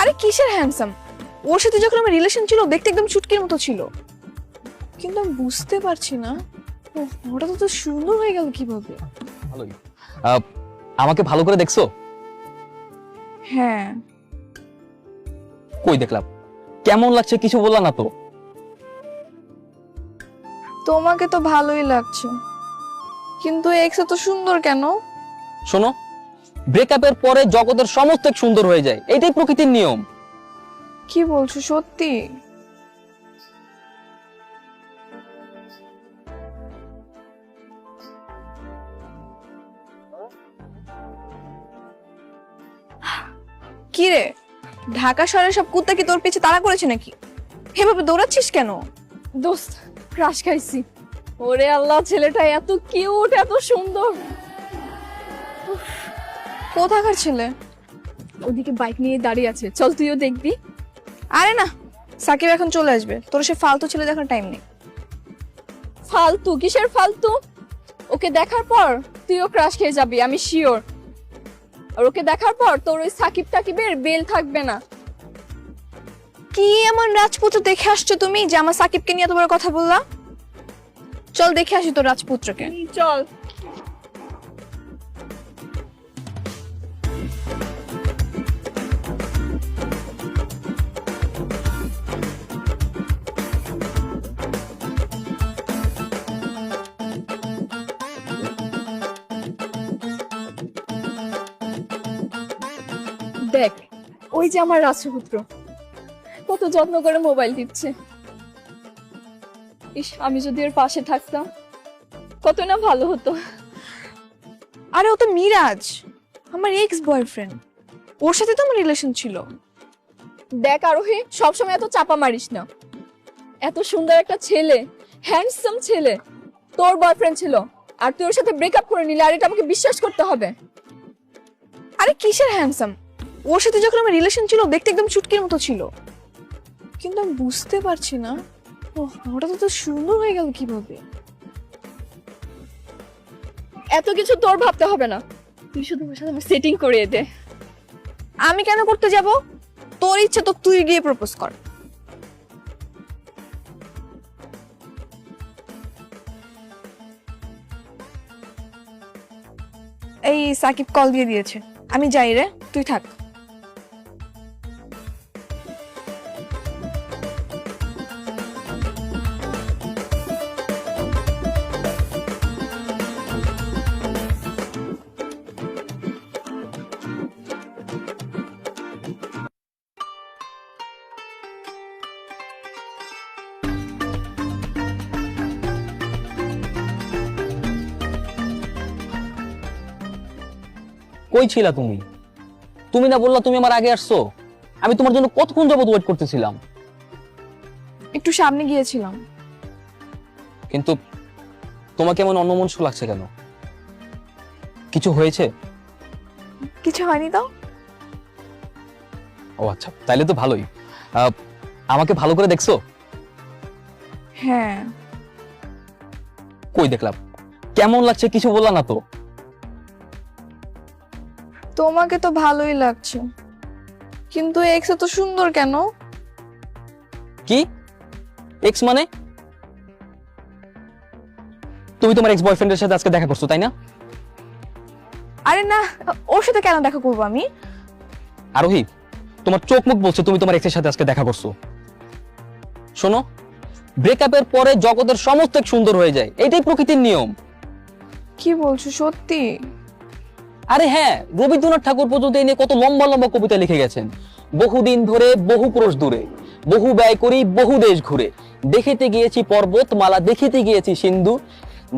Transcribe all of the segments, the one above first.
আরে কিসের হ্যান্ডসাম? ওর সাথে যখন আমার রিলেশন ছিল দেখতে একদম চুটকির মতো ছিল, কিন্তু আমি বুঝতে পারছি না ও হঠাৎ তো সুন্দর হয়ে গেল কিভাবে। ভালোই। আমাকে ভালো করে দেখছো? হ্যাঁ। কই দেখলাম? কেমন লাগছে কিছু বললা না তো। তোমাকে তো ভালোই লাগছে, কিন্তু এক্স তো সুন্দর কেন? শোনো, ব্রেকআপের পরে জগতের সমস্ত সুন্দর হয়ে যায়, এটাই প্রকৃতির নিয়ম। কি বলছো সত্যি? কি রে, ঢাকা শহরের সব কুত্তা কি তোর পিছে তাড়া করেছে নাকি? এভাবে দৌড়াচ্ছিস কেন? দোস্ত, ক্রাশ খাইছি। ওরে আল্লাহ, ছেলেটা এত কিউট, এত সুন্দর। কোথাকার ছেলে? ওদিকে বাইক নিয়ে দাঁড়িয়ে আছে, চল তুইও দেখবি। আরে না, সাকিব এখন চলে আসবে, তোর সে ফালতু ছেলে দেখার টাইম নেই। ফালতু? কিসের ফালতু? ওকে দেখার পর তুইও ক্রাশ খেয়ে যাবি, আমি শিওর। আর ওকে দেখার পর তোর ওই সাকিব টাকিবের বেল থাকবে না। কি এমন রাজপুত্র দেখে আসছো তুমি যে আমার সাকিবকে নিয়ে তোমার কথা বললা? চল দেখে আসি তোর রাজপুত্রকে। চল। দেখ, ওই যে আমার রাজপুত্র কত যত্ন করে মোবাইল টিপছে। ইস, আমি যদি ওর পাশে থাকতাম কত না ভালো হতো। আরে ও তো মিরাজ, আমার এক্স বয়ফ্রেন্ড, ওর সাথে তো আমার রিলেশন ছিল। দেখ আরোহী, সবসময় এত চাপা মারিস না। এত সুন্দর একটা ছেলে, হ্যান্ডসাম ছেলে তোর বয়ফ্রেন্ড ছিল, আর তুই ওর সাথে ব্রেকআপ করে নিলে, আর এটা আমাকে বিশ্বাস করতে হবে। আরে কিসের হ্যান্ডসাম? ওর সাথে যখন আমার রিলেশন ছিল দেখতে একদম চুটকির মতো ছিল, কিন্তু আমি বুঝতে পারছি না ও হঠাৎ তো সুন্দর হয়ে গেল কিভাবে। এত কিছু তোর ভাবতে হবে না, তুই শুধু ওর সাথে সেটিং করিয়ে দে। আমি কেন করতে যাব? তোর ইচ্ছে তো তুই গিয়ে প্রপোজ কর। এই সাকিব কল দিয়ে দিয়েছে, আমি যাই রে, তুই থাক। কই ছিলা তুমি? তুমি না বললা তুমি আমার আগে আসছো? আমি তোমার জন্য কতক্ষণ যাবত ওয়েট করতেছিলাম। একটু সামনে গিয়েছিলাম। কিন্তু তোমাকে এমন অন্যমনস্ক লাগছে কেন? কিছু হয়েছে? কিছু হয়নি তো। ও আচ্ছা, তাইলে তো ভালোই। আমাকে ভালো করে দেখছো? হ্যাঁ। কই দেখলাম? কেমন লাগছে কিছু বললা না তো। তোমাকে তো ভালোই লাগছে, কিন্তু এক্স তো সুন্দর কেন? কি এক্স মানে? তুমি তোমার এক্স বয়ফ্রেন্ডের সাথে আজকে দেখা করছো, তাই না? আরে না, ওর সাথে কেন দেখা করবো আমি? আরোহী, তোমার চোখ মুখ বলছে তুমি তোমার এক্সের সাথে আজকে দেখা করছো। শোনো, ব্রেকআপের পরে জগতের সমস্ত সুন্দর হয়ে যায়, এটাই প্রকৃতির নিয়ম। কি বলছো সত্যি? আরে হ্যাঁ, রবীন্দ্রনাথ ঠাকুর পর্যন্ত এই নিয়ে কত লম্বা লম্বা কবিতা লিখে গেছেন। বহুদিন ধরে বহু ক্রোশ দূরে, বহু ব্যয় করি বহু দেশ ঘুরে, দেখিতে গিয়েছি পর্বতমালা, দেখিতে গিয়েছি সিন্ধু,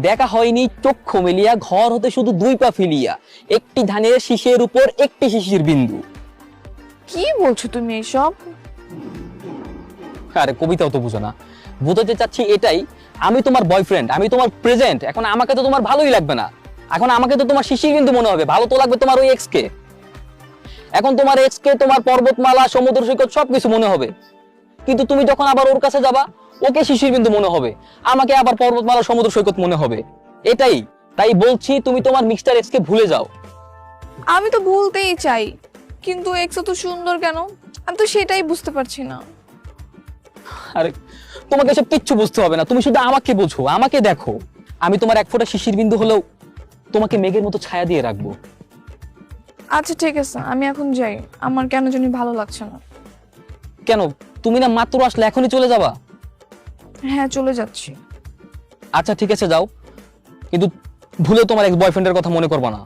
দেখা হয়নি চক্ষু মেলিয়া, ঘর হতে শুধু দুই পা ফেলিয়া, একটি ধানের শীষের উপর একটি শিশির বিন্দু। কি বলছো তুমি এইসব? আরে কবিতাও তো বুঝো না? বুঝাতে চাচ্ছি এটাই, আমি তোমার বয়ফ্রেন্ড, আমি তোমার প্রেজেন্ট। এখন আমাকে তো তোমার ভালোই লাগবে না, এখন আমাকে তো তোমার শিশির বিন্দু মনে হবে। ভালো তো লাগবে তোমার ওই এক্স কে। এখন তোমার এক্স কে তোমার পর্বতমালা, সমুদ্র সৈকত সবকিছু মনে হবে, কিন্তু তুমি যখন আবার ওর কাছে যাবা ওকে শিশির বিন্দু মনে হবে, আমাকে আবার পর্বতমালা, সমুদ্র সৈকত মনে হবে। এটাই, তাই বলছি তুমি তোমার মিস্টার এক্স কে ভুলে যাও। আমি তো ভুলতেই চাই, কিন্তু এক্স তো সুন্দর কেন? আমি তো সেটাই বুঝতে পারছি না। আরে তোমাকে এসব কিচ্ছু বুঝতে হবে না, তুমি শুধু আমাকে বোঝো, আমাকে দেখো। আমি তোমার এক ফোঁটা শিশির বিন্দু হলেও তোমাকে মেঘের মতো ছায়া দিয়ে রাখবো। আচ্ছা ঠিক আছে, আমি এখন যাই, আমার কেন জানি ভালো লাগছে না। কেন, তুমি না মাত্র আসলে, এখনই চলে যাবা? হ্যাঁ চলে যাচ্ছি। আচ্ছা ঠিক আছে যাও, কিন্তু ভুলে তোমার এক্স বয়ফ্রেন্ডের কথা মনে করবা না।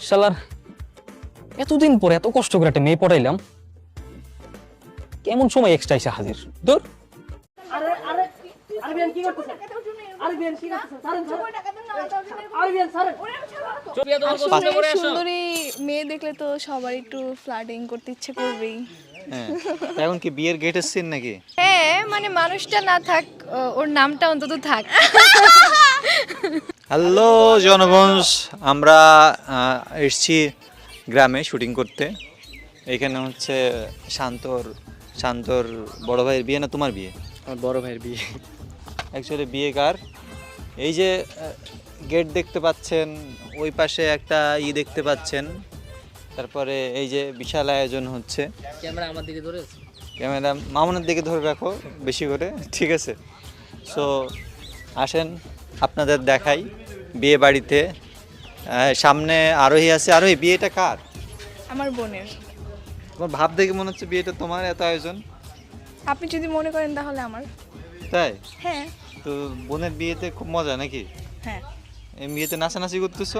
শালার এতদিন পরে এত কষ্ট করে একটা মেয়ে পড়াইলাম, কেমন সময় এক্সট্রা এসে হাজির। দূর। আসলে সুন্দরী মেয়ে দেখলে তো সবার একটু ফ্লার্টিং করতে ইচ্ছে করবেই। হ্যাঁ, এখন কি বিয়ের গেটের সিন নাকি? হ্যাঁ মানে মানুষটা না থাক, ওর নামটা অন্তত থাক। হ্যালো জনগণ, আমরা এসছি গ্রামে শুটিং করতে। এখানে হচ্ছে শান্তর বড় ভাইয়ের বিয়ে না তোমার বিয়ে? আমার বড় ভাইয়ের বিয়ে। অ্যাকচুয়ালি বিয়ে কার? এই যে গেট দেখতে পাচ্ছেন, ওই পাশে একটা দেখতে পাচ্ছেন, তারপরে এই যে বিশাল আয়োজন হচ্ছে। ক্যামেরা আমার দিকে ধরে আছে, ক্যামেরা মামুনের দিকে ধরে রাখো বেশি করে, ঠিক আছে? সো আসেন আপনাদের দেখাই বিয়ে বাড়িতে। সামনে আরোহী আছে। আরোহী, বিয়েটা কার? আমার বোনের। তোমার ভাব দেখে মনে হচ্ছে বিয়েটা তোমার, এত আয়োজন। আপনি যদি মনে করেন তাহলে আমার। তাই? হ্যাঁ। তো বোনের বিয়েতে খুব মজা নাকি? হ্যাঁ। এই বিয়েতে নাচানাচি করতেছো?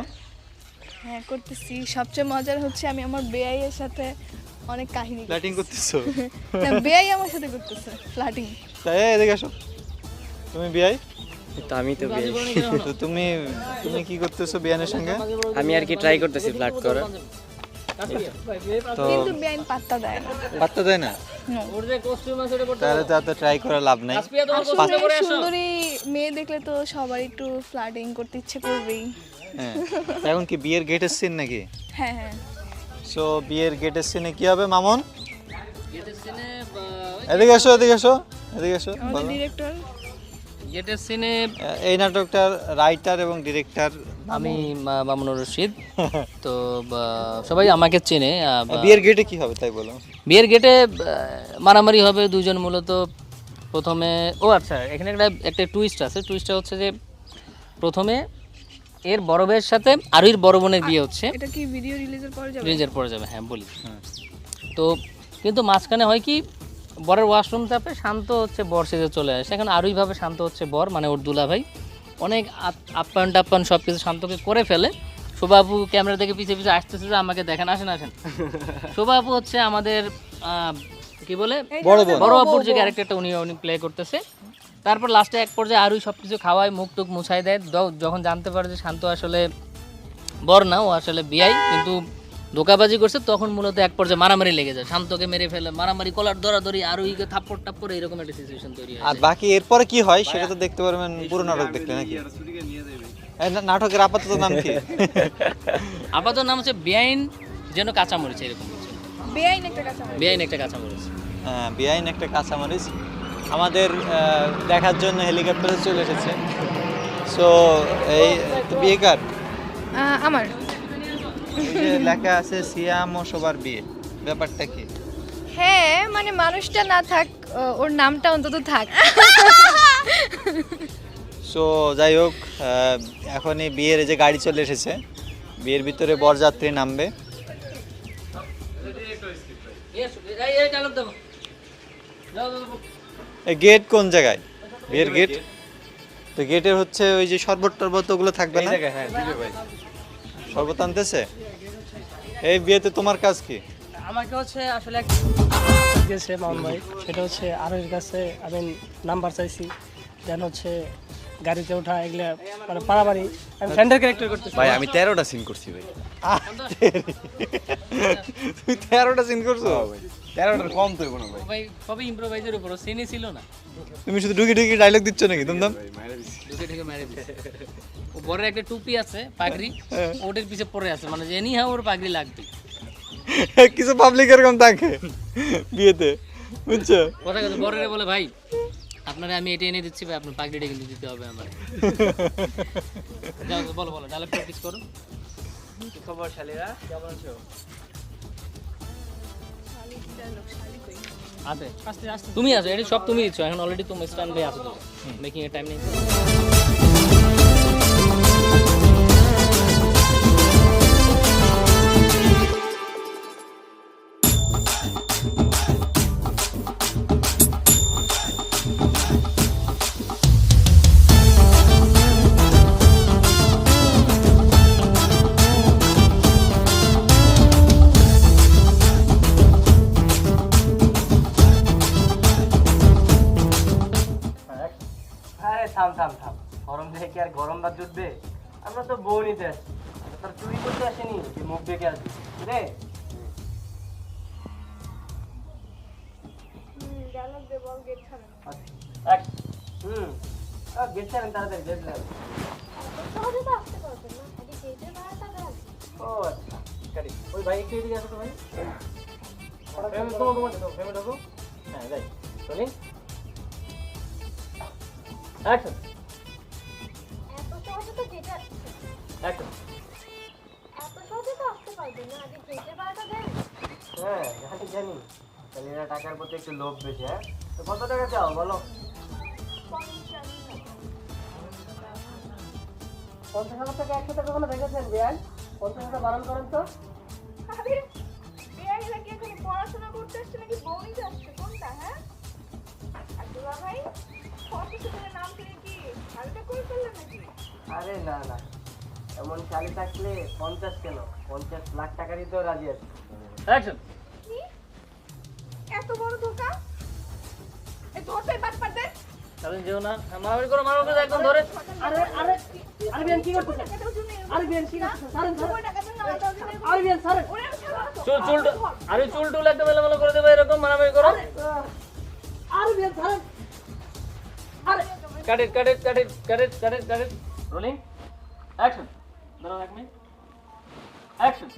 হ্যাঁ করতেছি, সবচেয়ে মজার হচ্ছে আমি আমার বেয়াইয়ের সাথে অনেক কাহিনী ফ্ল্যাটিং করতেছো? না, বেয়াই আমার সাথে করতেছে ফ্ল্যাটিং। তাই এদিকে আসো। তুমি বিয়াই? তো আমি তো বিয়ে, তো তুমি কি করতেছো বিয়ানের সঙ্গে? আমি আর কি ট্রাই করতেছি ফ্লার্ট করার। তো কিন্তু বেআইন পাত্তা দেয় না। পাত্তা দেয় না? তাহলে তো এত ট্রাই করার লাভ নাই। আসলে সুন্দরী মেয়ে দেখলে তো সবার একটু ফ্লার্টিং করতে ইচ্ছে করবেই। হ্যাঁ, এখন কি বিয়ের গেটের সিন নাকি? হ্যাঁ হ্যাঁ। সো বিয়ের গেটের সিনে কি হবে মামুন? এদিকে এসো, এদিকে এসো, এদিকে এসো। আমাদের ডিরেক্টর গেটের সিনে এই নাটকটার রাইটার এবং ডিরেক্টর আমি মামুনুর রশিদ। তো সবাই আমাকে চেনে। বিয়ের গেটে কি হবে তাই বলো? বিয়ের গেটে মারামারি হবে দুজন মূলত। প্রথমে আচ্ছা, এখানে একটা টুইস্ট আছে। টুইস্টটা হচ্ছে যে প্রথমে এর বড় ভাইয়ের সাথে আরোহীর বড় বোনের বিয়ে হচ্ছে। এটা কি ভিডিও রিলিজের পরে যাবে? রিলিজের পরে যাবে, হ্যাঁ বলি। তো কিন্তু মাঝখানে হয় কি, বরের ওয়াশরুম চাপে শান্ত হচ্ছে বর সেজে চলে আসে। এখন আরোহী ভাবে শান্ত হচ্ছে বর, মানে ওর দুলা ভাই। অনেক আপ্যায়ন টাপ্যায়ন সব কিছু শান্তকে করে ফেলে। শোভাবু ক্যামেরা থেকে পিছিয়ে পিছিয়ে আসতেছে যে আমাকে দেখেন, আসেন আসেন। শোভাবু হচ্ছে আমাদের কি বলে বড় আপুর যে ক্যারেক্টারটা উনি প্লে করতেছে। তারপর লাস্টে এক পর্যায়ে আরোহী সব কিছু খাওয়ায়, মুখ টুক মুছাই দেয়। যখন জানতে পারে যে শান্ত আসলে বর না, ও আসলে বিয়াই, কিন্তু ধোকাবাজি করছে, তখন মূলত এক পর্যায়ে মারামারি লেগে যায়। শান্তকে মেরে ফেলে, মারামারি, কলার ধরাধরি, আরোহীকে থাপ্পড় টাপ্পড়, এরকম একটা সিচুয়েশন তৈরি হয়। আর বাকি এরপরে কি হয় সেটা তো দেখতে পারবেন পুরো নাটক দেখলে নাকি? এই নাটকের আপাতত নাম কি? আপাতত নাম হচ্ছে বেআইন যেন কাঁচামরিচ, এরকম কিছু। বেআইন একটা কাঁচা বেআইন একটা কাঁচামরিচ। হ্যাঁ, বেআইন একটা কাঁচামরিচ। আমাদের দেখার জন্য হেলিকপ্টারে চলে এসেছে। সো এই তো বিয়ে কার? আমার। এই যে লেখা আছে সিয়াম ও সবার বিয়ে, ব্যাপারটা কি? হ্যাঁ মানে মানুষটা না থাক, ওর নামটা অন্তত থাক। সো যাই হোক, এখনই বিয়ের যে গাড়ি চলে এসেছে, বিয়ের ভিতরে বরযাত্রী নামবে। গেট কোন জায়গায়? বিয়ের গেট তো গেটের হচ্ছে ওই যে শরবত টরবত ওগুলো থাকবে না? শরবত আনতেছে। এই বিয়েতে তোমার কাজ কি? আমাকে হচ্ছে আসলে গেছে মামুন ভাই, সেটা হচ্ছে আরোহীর কাছে আমি নাম্বার চাইছি, দেন হচ্ছে গাড়িতে ওঠা, এগুলা মানে পারাবাড়ি। আমি ফ্রেন্ডের ক্যারেক্টার করতেছি ভাই। আমি 13টা সিন করছি ভাই। তুই 13টা সিন করছো? 13টার কম তো কোনো ভাই। ভাই সবই ইম্প্রোভাইজের উপর, সিনই ছিল না। তুমি শুধু ঢুকি ঢুকি ডায়লগ দিচ্ছ নাকি দমদম? ঢুকে ঢুকে মেরে দিছে। ও বড় একটা টুপি আছে, পাগড়ি, ওটার পিছে পড়ে আছে, মানে এনি হাও ওর পাগড়ি লাগবে। কিছু পাবলিক এরকম থাকে বিয়েতে, বুঝছো? কথা কথা বড়রে বলে ভাই আপনারা আমি এটা এনে দিচ্ছি ভাই, আপনার পাগড়িটা কিন্তু দিতে হবে আমার। যাও বলো বলো, ডায়লগ প্র্যাকটিস করো। কি খবর শালিরা, কেমন আছো? আছে আস্তে আস্তে তুমি আছো, এটা সব তুমি দিচ্ছ এখন অলরেডি, তুমি স্ট্যান্ড বাই আছো, মেকিং এর টাইম নেই। আরে থাম থাম থাম, গরম দেখে কি আর গরম ভাত জুটবে? আমরা তো বউ নিতে আসছি, তার চুরি করতে আসেনি যে মুখ দেখে আসবি রে। গেট ছাড়েন তাড়াতাড়ি, গেট ছাড়েন। ও আচ্ছা, গাড়ি ওই ভাই একটু এদিকে আসো তো ভাই। ফ্রেমে ঢোকো। হ্যাঁ যাই, রোলিং অ্যাকশন। অ্যাকশন। হ্যাঁ জানি জানি, ছেলেরা টাকার প্রতি একটু লোভ বেশি। হ্যাঁ তো কত টাকা চাও বলো? 50,000 টাকা একসাথে কখনো দেখেছেন বিয়ান? 50,000 বারণ করেন তো। আরে বেয়াইরা কি এখানে পড়াশোনা করতে আসছে নাকি বউ নিতে আসছে, কোনটা? হ্যাঁ আব্দুল্লাহ ভাই, 50 টাকা নাম কিনে কি শাড়িটা করে ফেললেন নাকি? আরে না না, এমন শালি থাকলে 50 কেন, 50 লাখ টাকা দিতেও রাজি আছে। অ্যাকশন। কি এত বড় ধোকা? এই ধরতে বাদ পার দে। চলেন যেও না, মারামারি করো, মারামারি করো একদম ধরে। আরে আরে আরে বিয়ান কি করতেছেন? আরে বিয়ান কি করতেছেন? ছাড়েন ছাড়েন। আরে বিয়ান ছাড়েন। চুল চুল আরে চুল টুল একদম এলোমেলো করে দেবে এরকম মারামারি করো। আরে বিয়ান ছাড়েন। আরে কাট ইট কাট ইট কাট ইট কাট ইট কাট ইট কাট ইট, রোলিং অ্যাকশন। দাঁড়াও এক মিনিট, অ্যাকশন।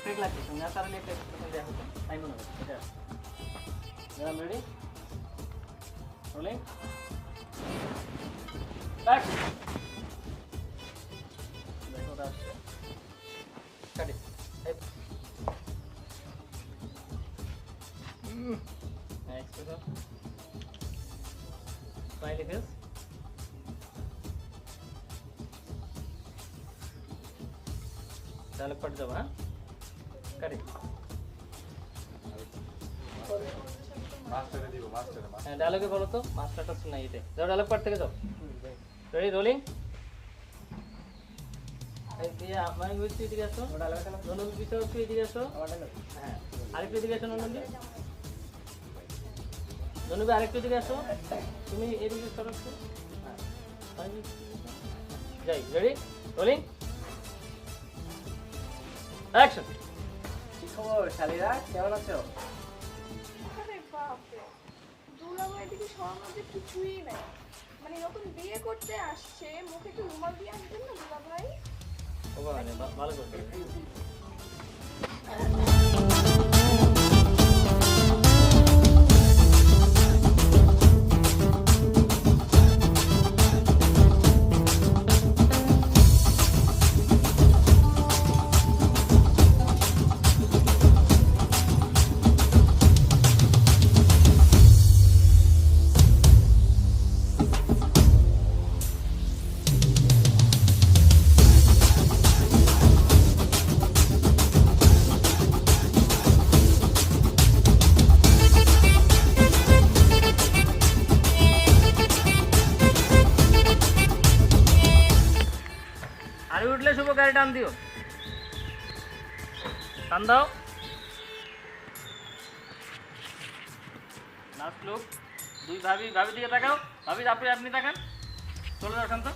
ফেক লাগছে তুমি না, তাহলে একটা এক্সপ্রেশন দেয়া হতো, তাই মনে হয় এটা। I am ready, rolling action. দেখো ওটা আসছে, কাট ইট। Next to the smiley face. Dialogue part jab ha, correct. মাস্টারে দিব মাস্টারে। হ্যাঁ ডায়লগে বলো তো, মাস্টারটা শোনাই এতে। যাও ডায়লগ পার্ট থেকে যাও। Ready rolling. এই দিয়ে আমার বুঝতে এদিকে আসো, ডায়লগ কেন নন্দন পিছনে একটু এদিকে আসো। হ্যাঁ আরেকটু এদিকে আসো নন্দন। নন্দন আরেকটু এদিকে আসো, তুমি এদিকে সরো একটু। হ্যাঁ যাই, রেডি রোলিং অ্যাকশন। কি খবর শালিরা, কেমন আছো? আরে বাপ রে, দুলাভাই দিকে সরানোর যে কিছুই নাই। মানে নতুন বিয়ে করতে আসছে, মুখে একটু রুমাল দিয়ে আসবেন না দুলাভাই? ভালো করতে। আরে উঠলে শুভ গাড়ি টান দিও, টান দাও। লাস্ট লুক, দুই ভাবি, ভাবি দিকে তাকাও, ভাবি আপনি তাকান, চলে যাও শান্ত।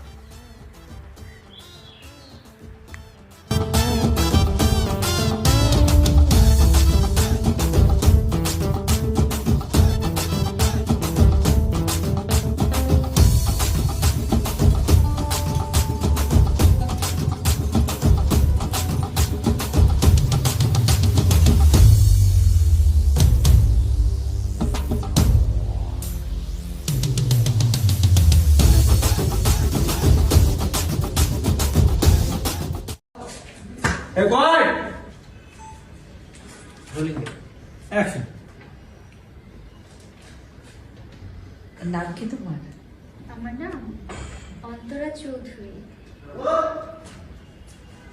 নাম কি তোমার? আমার নাম অন্তরা চৌধুরী।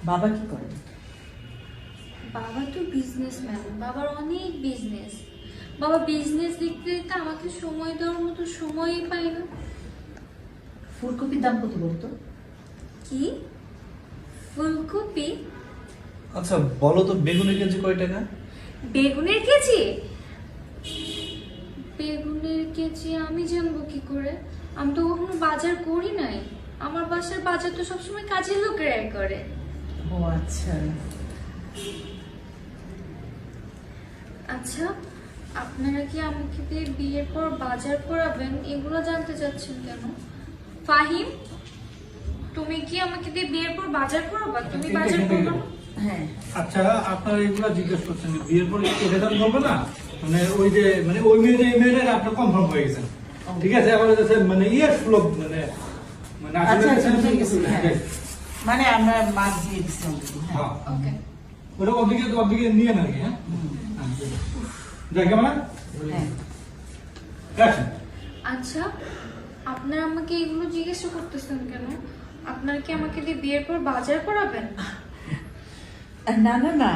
বাবা কি করে? বাবা তো বিজনেসম্যান, বাবার অনেক বিজনেস। বাবা বিজনেস দেখতে দেখতে আমাকে সময় দেওয়ার মতো সময়ই পাই না। ফুলকপির দাম কত বলতো? কি ফুলকপি? আচ্ছা বলো তো বেগুনের কেজি কয় টাকা? বেগুনের কেজি? বেগুনের কেজি আমি জানবো কি করে? আমি তো কখনো বাজার করি নাই। আমার বাসার বাজার তো সবসময় কাজের লোকেরাই করে। ও আচ্ছা। আচ্ছা, আপনারা কি আমাকে দিয়ে বিয়ের পর বাজার করাবেন এগুলো জানতে চাচ্ছেন কেন? ফাহিম, তুমি কি আমাকে দিয়ে বিয়ের পর বাজার করাবা? তুমি বাজার করবে না? হ্যাঁ। আচ্ছা আপনারা এগুলো জিজ্ঞেস করছেন যে বিয়ের পরে কি রেজাল্ট বলবে না, মানে ওই যে মানে ওই মেয়েটা এই মেয়েটা আপনি কনফার্ম হয়ে গেছেন, ঠিক আছে? আবার হচ্ছে মানে ইয়ের ফ্লো মানে মানে আচ্ছা আসলে আচ্ছা বুঝে গেছি, হ্যাঁ। মানে আমরা মাছ দিয়ে দিচ্ছিলাম। হ্যাঁ ওকে। ওটা অদিকে নিয়ে না হ্যাঁ যাই কেমন হ্যাঁ। অ্যাকশন। আচ্ছা, আপনারা আমাকে এগুলো জিজ্ঞাসা করতেছেন কেন? আপনারা কি আমাকে দিয়ে বিয়ের পর বাজার করাবেন? না না না,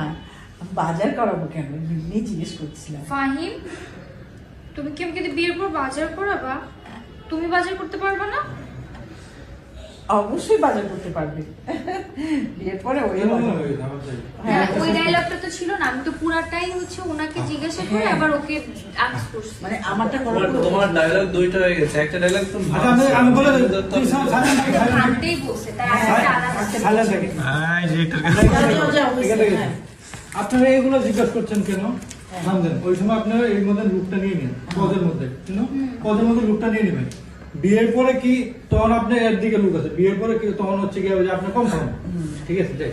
বাজার করাবো কেন, এমনি জিজ্ঞেস করছিলাম। ফাহিম, তুমি কি আমাকে দিয়ে বিয়ের পর বাজার করাবা? তুমি বাজার করতে পারবে না? অবশ্যই বাজার করতে পারবে, বিয়ের পরে ওই হ্যাঁ, ওই ডায়লগটা তো ছিল না। আমি তো পুরাটাই হচ্ছে ওনাকে জিজ্ঞাসা করে আবার ওকে আস্ক করছি। মানে আমারটা তোমার ডায়লগ দুইটা হয়ে গেছে, একটা ডায়লগ তুমি আমি বলে ভাবতেই বলছে, তাই আরেকটা আলাদা। আপনারা এগুলো জিজ্ঞাসা করছেন কেন? থামবেন, ওই সময় আপনারা এর মধ্যে লুকটা নিয়ে নিন, পদের মধ্যে পদের মধ্যে লুকটা নিয়ে নেবেন। বিয়ের পরে কি তখন আপনি এর দিকে লুক আছে, বিয়ের পরে কি তখন হচ্ছে কি আপনি কনফার্ম, ঠিক আছে? যাই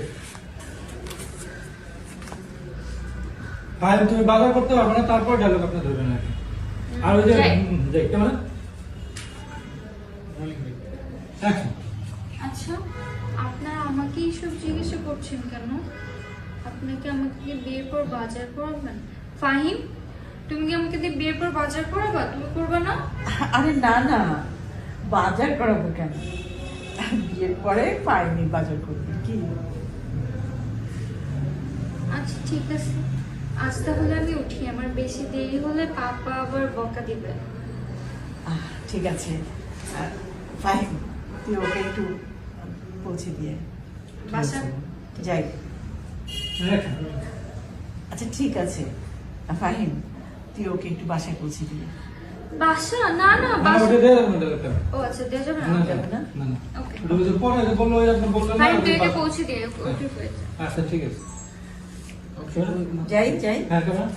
ভাই, তুমি বাজার করতে পারবে না, তারপর ডায়লগ আপনি ধরবেন আর কি। আর ওই যে যাই কেমন আচ্ছা, আপনারা আমাকে এইসব জিজ্ঞাসা করছেন কেন? আপনাকে আমাকে দিয়ে বিয়ের পর বাজার করাবেন? ফাহিম, তুমি কি আমাকে দিয়ে বিয়ের পর বাজার করাবা? তুমি করবে না? আরে না না, বাজার করাবো কেন, বিয়ের পরে পাইনি বাজার করবে কি। আচ্ছা ঠিক আছে, আজ তাহলে আমি উঠি, আমার বেশি দেরি হলে পাপা আবার বকা দিবে। ঠিক আছে, ফাহিম তুই ওকে একটু পৌঁছে দিয়ে বাসা যাই। আচ্ছা ঠিক আছে ফাহিম, তুই ওকে একটু বাসায় পৌঁছে দিয়ে। বাসা? না না, বাসা। ও আচ্ছা, দেয়া যাবে না? ওকে ফাইন, তুই একে পৌঁছে দিয়ে ওকে হয়েছে। আচ্ছা ঠিক আছে, যাই যাই। হ্যাঁ কেমন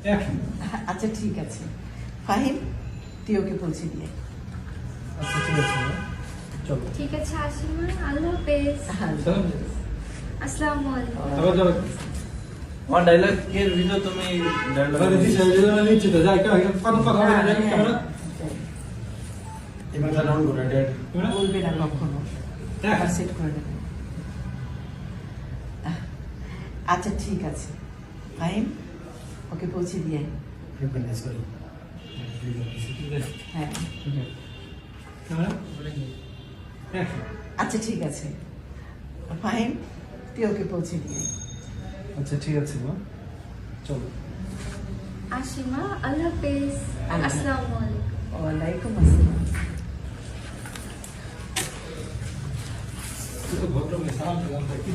অ্যাকশন। আচ্ছা ঠিক আছে ফাহিম, তুই ওকে পৌঁছে দিয়ে। আচ্ছা ঠিক আছে, চলো। ঠিক আছে, আসি মা, আল্লাহ হাফেজ। সালাম। আসসালামু আলাইকুম। আবার যাবে। আমার ডায়লগ এর ভিডিও তুমি ডায়লগ আরে দিছে নিচে তো যাই কথা কথা বলে যাই কেমন এবার রাউন্ড করে ডেট বলবে না কখনো, হ্যাঁ সেট করে নেবে। আচ্ছা ঠিক আছে ফাহিম, ওকে পৌঁছে দিয়ে। রিকগনাইজ করি হ্যাঁ আচ্ছা ঠিক আছে ফাহিম, তুই ওকে পৌঁছে দিয়ে। আচ্ছা ঠিক আছে মা, চলো। আসি মা, আল্লাহ হাফেজ। আসসালামু আলাইকুম। ওয়ালাইকুম আসসালাম। ভদ্র মেয়ে সালাম কি